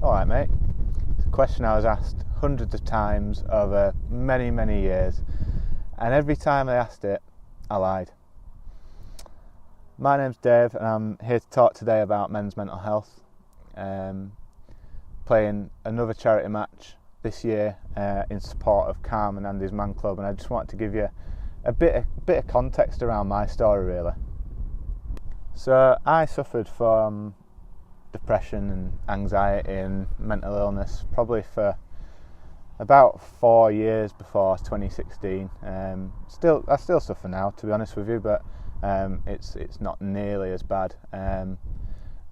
Alright mate, it's a question I was asked hundreds of times over many years, and every time I asked it, I lied. My name's Dave and I'm here to talk today about men's mental health. Playing another charity match this year in support of Calm and Andy's Man Club, and I just wanted to give you a bit of context around my story really. So I suffered from depression and anxiety and mental illness probably for about 4 years before 2016. I still suffer now, to be honest with you, but it's not nearly as bad. And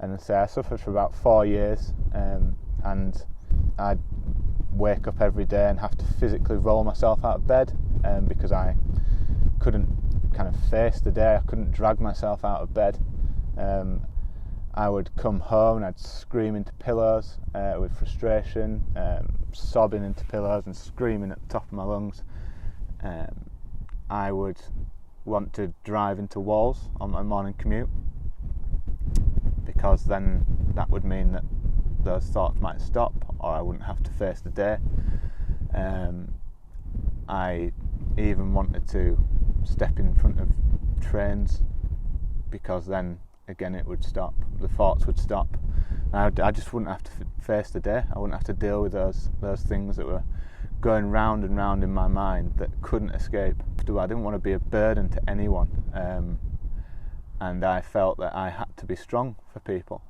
I say I suffered for about 4 years, and I'd wake up every day and have to physically roll myself out of bed because I couldn't kind of face the day. I couldn't drag myself out of bed. I would come home and I'd scream into pillows with frustration, sobbing into pillows and screaming at the top of my lungs. I would want to drive into walls on my morning commute, because then that would mean that those thoughts might stop, or I wouldn't have to face the day. I even wanted to step in front of trains, because then again it would stop, the thoughts would stop. I just wouldn't have to face the day. I wouldn't have to deal with those things that were going round and round in my mind that couldn't escape. I didn't want to be a burden to anyone, and I felt that I had to be strong for people,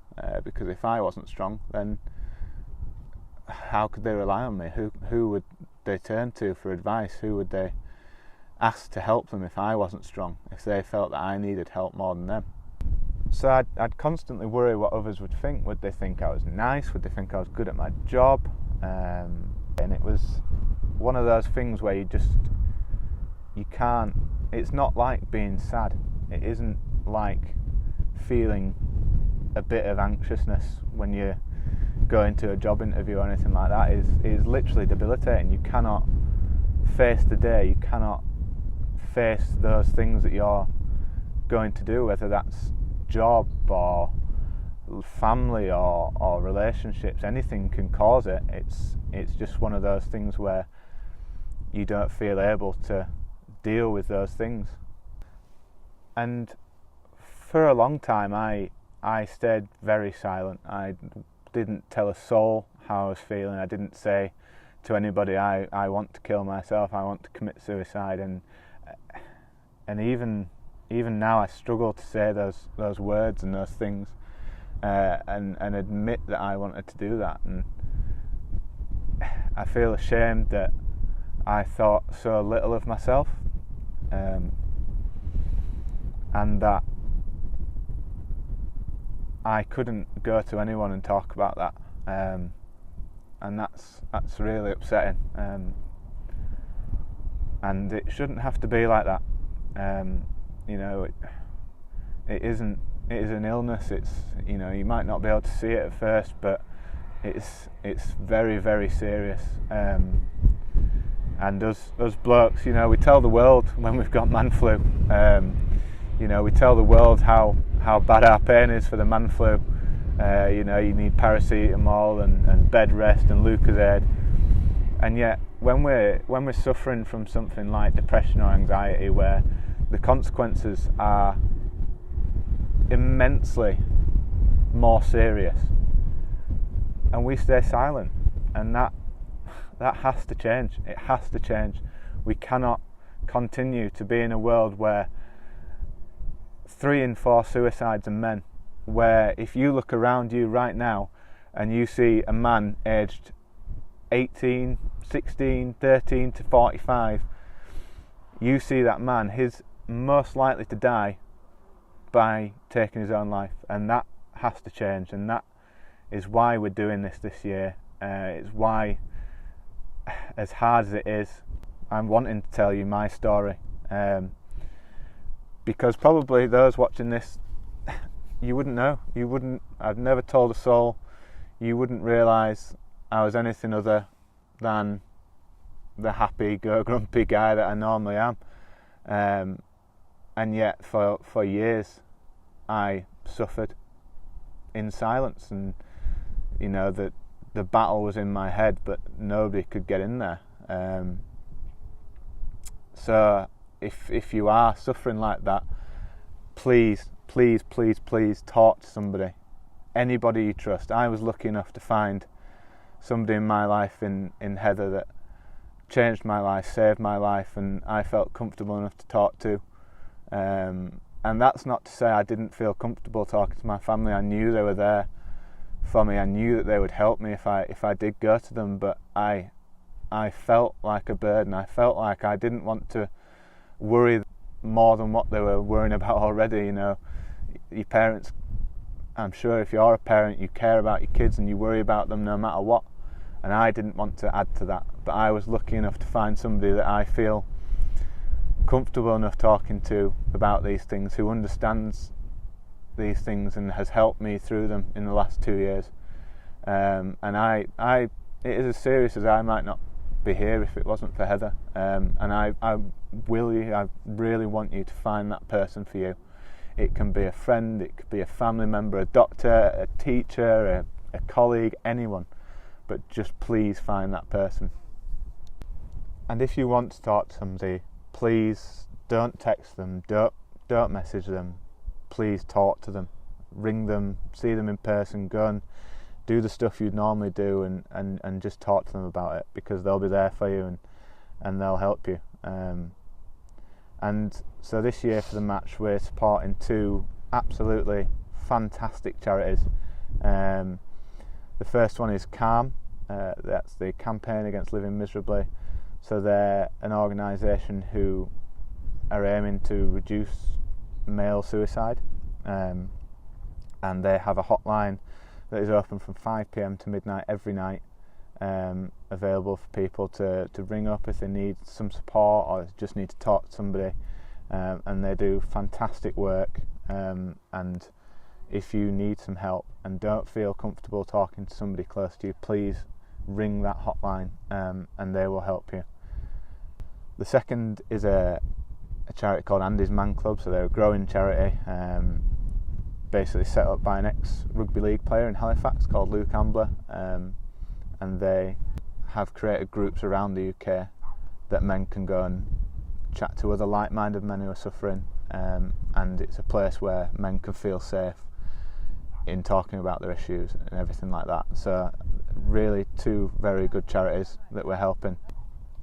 because if I wasn't strong, then how could they rely on me? Who would they turn to for advice? Who would they ask to help them if I wasn't strong, if they felt that I needed help more than them? So I'd constantly worry what others would think. Would they think I was nice? Would they think I was good at my job? And it was one of those things where you can't, it's not like being sad. It isn't like feeling a bit of anxiousness when you go into a job interview or anything like that. It is literally debilitating. You cannot face the day. You cannot face those things that you're going to do, whether that's job or family or relationships. Anything can cause it. It's just one of those things where you don't feel able to deal with those things. And for a long time I stayed very silent. I didn't tell a soul how I was feeling. I didn't say to anybody I want to kill myself, I want to commit suicide, and even now I struggle to say those words and those things, and admit that I wanted to do that. And I feel ashamed that I thought so little of myself, and that I couldn't go to anyone and talk about that, and that's really upsetting, and it shouldn't have to be like that. It is an illness. It's, you might not be able to see it at first, but it's very, very serious. And us blokes, we tell the world when we've got man flu. We tell the world how bad our pain is for the man flu. You need paracetamol and bed rest and Lucozade. And yet, when we're suffering from something like depression or anxiety, where the consequences are immensely more serious, and we stay silent, and that has to change. It has to change. We cannot continue to be in a world where 3 in 4 suicides are men, where if you look around you right now and you see a man aged 18, 16, 13 to 45, you see that man, he's most likely to die by taking his own life, and that has to change. And that is why we're doing this year. It's why, as hard as it is, I'm wanting to tell you my story, because probably those watching this, you wouldn't know. I've never told a soul. You wouldn't realise I was anything other than the happy go grumpy guy that I normally am, and yet for years I suffered in silence, and the the battle was in my head, but nobody could get in there. So if you are suffering like that, please talk to somebody, anybody you trust. I was lucky enough to find somebody in my life in Heather that changed my life, saved my life, and I felt comfortable enough to talk to. And that's not to say I didn't feel comfortable talking to my family. I knew they were there for me. I knew that they would help me if I did go to them, but I felt like a burden. I felt like I didn't want to worry more than what they were worrying about already. You know, your parents, I'm sure if you're a parent, you care about your kids and you worry about them no matter what, and I didn't want to add to that. But I was lucky enough to find somebody that I feel comfortable enough talking to about these things, who understands these things and has helped me through them in the last 2 years. And it is as serious as I might not be here if it wasn't for Heather. And I really want you to find that person for you. It can be a friend, it could be a family member, a doctor, a teacher, a colleague, anyone. But just please find that person. And if you want to talk to somebody, please don't text them, don't message them. Please talk to them, ring them, see them in person, go and do the stuff you'd normally do, and just talk to them about it, because they'll be there for you and they'll help you. And so this year for the match, we're supporting 2 absolutely fantastic charities. The first one is CALM, that's the Campaign Against Living Miserably. So they're an organisation who are aiming to reduce male suicide, and they have a hotline that is open from 5 p.m. to midnight every night, available for people to ring up if they need some support or just need to talk to somebody, and they do fantastic work. And if you need some help and don't feel comfortable talking to somebody close to you, please ring that hotline, and they will help you. The second is a charity called Andy's Man Club. So they're a growing charity, basically set up by an ex-rugby league player in Halifax called Luke Ambler, and they have created groups around the UK that men can go and chat to other like-minded men who are suffering, and it's a place where men can feel safe in talking about their issues and everything like that. So really 2 very good charities that we're helping.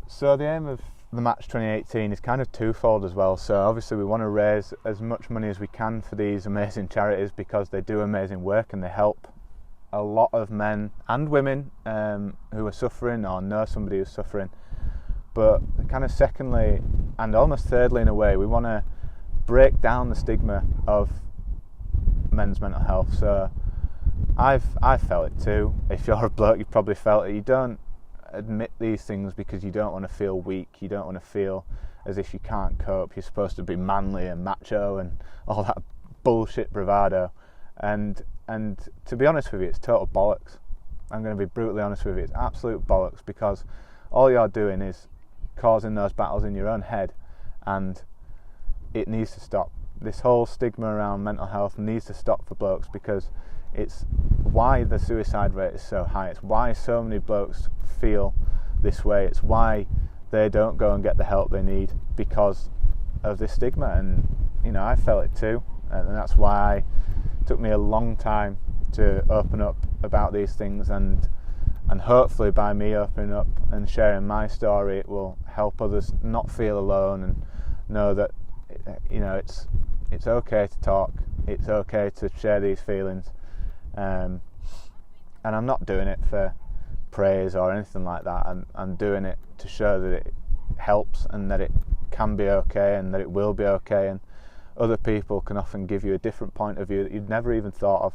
So the aim of the Match 2018 is kind of twofold as well. So obviously we want to raise as much money as we can for these amazing charities, because they do amazing work and they help a lot of men and women who are suffering or know somebody who's suffering. But kind of secondly, and almost thirdly in a way, we want to break down the stigma of men's mental health. So I've felt it too. If you're a bloke, you've probably felt it. You don't admit these things because you don't want to feel weak, you don't want to feel as if you can't cope. You're supposed to be manly and macho and all that bullshit bravado, and to be honest with you, it's total bollocks. I'm going to be brutally honest with you, it's absolute bollocks, because all you're doing is causing those battles in your own head, and it needs to stop. This whole stigma around mental health needs to stop for blokes, because it's why the suicide rate is so high. It's why so many blokes feel this way. It's why they don't go and get the help they need, because of this stigma. And you know, I felt it too, and that's why it took me a long time to open up about these things, and hopefully by me opening up and sharing my story, it will help others not feel alone and know that, you know, it's okay to talk, it's okay to share these feelings. And I'm not doing it for praise or anything like that. I'm doing it to show that it helps and that it can be okay and that it will be okay, and other people can often give you a different point of view that you'd never even thought of,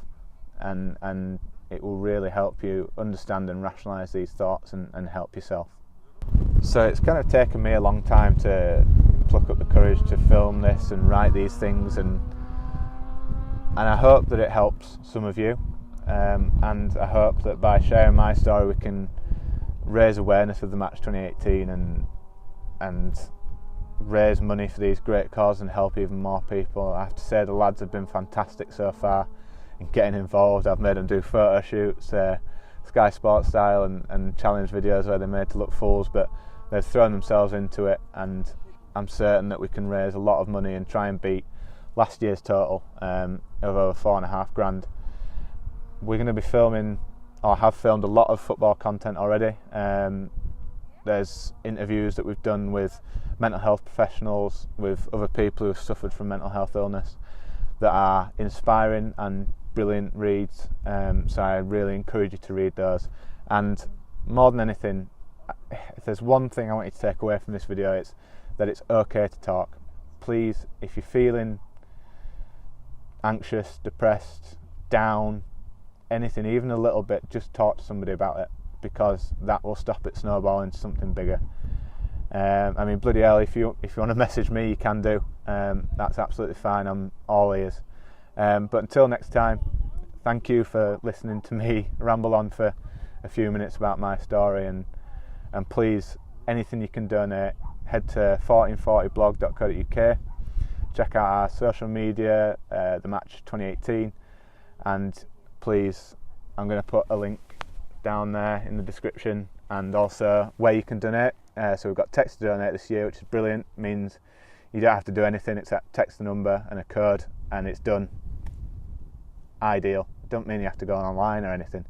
and it will really help you understand and rationalise these thoughts and help yourself. So it's kind of taken me a long time to pluck up the courage to film this and write these things, and I hope that it helps some of you. And I hope that by sharing my story we can raise awareness of the Match 2018 and raise money for these great causes and help even more people. I have to say the lads have been fantastic so far in getting involved. I've made them do photo shoots, Sky Sports style and challenge videos where they're made to look fools, but they've thrown themselves into it, and I'm certain that we can raise a lot of money and try and beat last year's total of over $4,500. We're going to be filming, or have filmed, a lot of football content already. There's interviews that we've done with mental health professionals, with other people who have suffered from mental health illness, that are inspiring and brilliant reads, so I really encourage you to read those. And more than anything, if there's one thing I want you to take away from this video, it's that it's okay to talk. Please, if you're feeling anxious, depressed, down, anything, even a little bit, just talk to somebody about it, because that will stop it snowballing into something bigger. I mean, bloody hell, if you want to message me, you can do. That's absolutely fine. I'm all ears. But until next time, thank you for listening to me ramble on for a few minutes about my story, and please, anything you can donate, head to 1440blog.co.uk, check out our social media, the match 2018, and please, I'm going to put a link down there in the description, and also where you can donate. So we've got text to donate this year, which is brilliant. It means you don't have to do anything. It's a text the number and a code, and it's done. Ideal. Don't mean you have to go online or anything.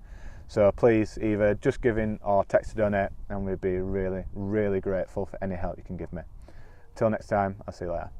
So please, either just give in or text to donate, and we'd be really, really grateful for any help you can give me. Till next time, I'll see you later.